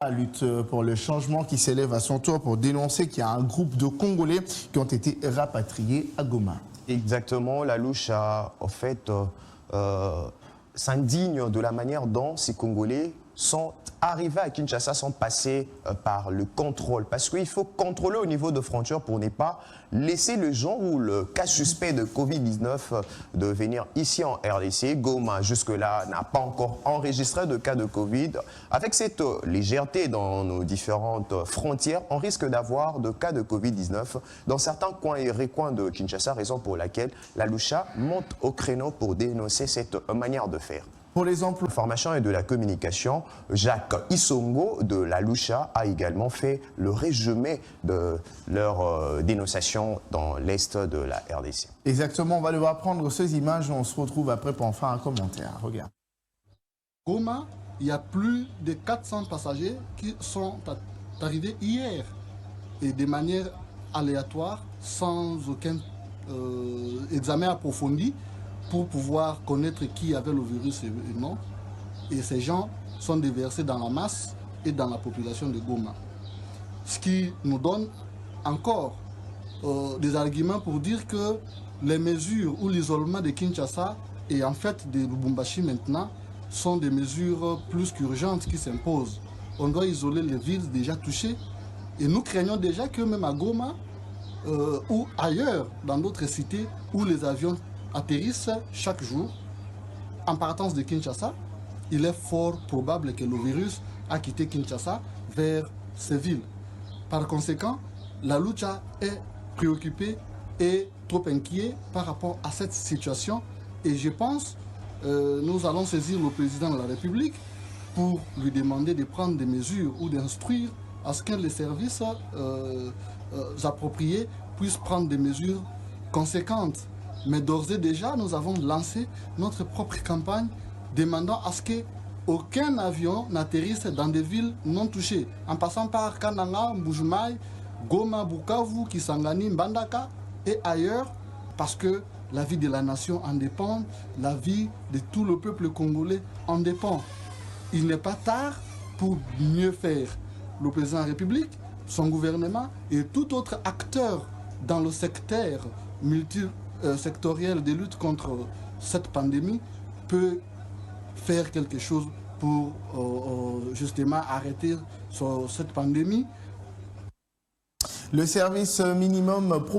La lutte pour le changement qui s'élève à son tour pour dénoncer qu'il y a un groupe de Congolais qui ont été rapatriés à Goma. Exactement, la louche a en fait s'indigne de la manière dont ces Congolais sont arrivés à Kinshasa, sont passés par le contrôle. Parce qu'il faut contrôler au niveau de frontières pour ne pas laisser le genre ou le cas suspect de Covid-19 de venir ici en RDC. Goma, jusque-là, n'a pas encore enregistré de cas de Covid. Avec cette légèreté dans nos différentes frontières, on risque d'avoir de cas de Covid-19 dans certains coins et recoins de Kinshasa, raison pour laquelle la Lucha monte au créneau pour dénoncer cette manière de faire. Pour les emplois de formation et de la communication, Jacques Isongo de la Lucha a également fait le résumé de leur dénonciation dans l'est de la RDC. Exactement, on va devoir prendre ces images, on se retrouve après pour en faire un commentaire. Regarde. Goma, il y a plus de 400 passagers qui sont arrivés hier et de manière aléatoire, sans aucun examen approfondi, pour pouvoir connaître qui avait le virus et non. Et ces gens sont déversés dans la masse et dans la population de Goma. Ce qui nous donne encore des arguments pour dire que les mesures ou l'isolement de Kinshasa et en fait de Lubumbashi maintenant sont des mesures plus qu'urgentes qui s'imposent. On doit isoler les villes déjà touchées et nous craignons déjà que même à Goma ou ailleurs dans d'autres cités où les avions atterrissent chaque jour en partance de Kinshasa, il est fort probable que le virus a quitté Kinshasa vers ces villes. Par conséquent, la Lucha est préoccupée et trop inquiet par rapport à cette situation et je pense nous allons saisir le président de la République pour lui demander de prendre des mesures ou d'instruire à ce que les services appropriés puissent prendre des mesures conséquentes. Mais d'ores et déjà, nous avons lancé notre propre campagne demandant à ce qu'aucun avion n'atterrisse dans des villes non touchées, en passant par Kananga, Mbujimayi, Goma, Bukavu, Kisangani, Mbandaka et ailleurs, parce que la vie de la nation en dépend, la vie de tout le peuple congolais en dépend. Il n'est pas tard pour mieux faire. Le président de la République, son gouvernement et tout autre acteur dans le secteur sectoriel de lutte contre cette pandémie peut faire quelque chose pour justement arrêter cette pandémie. Le service minimum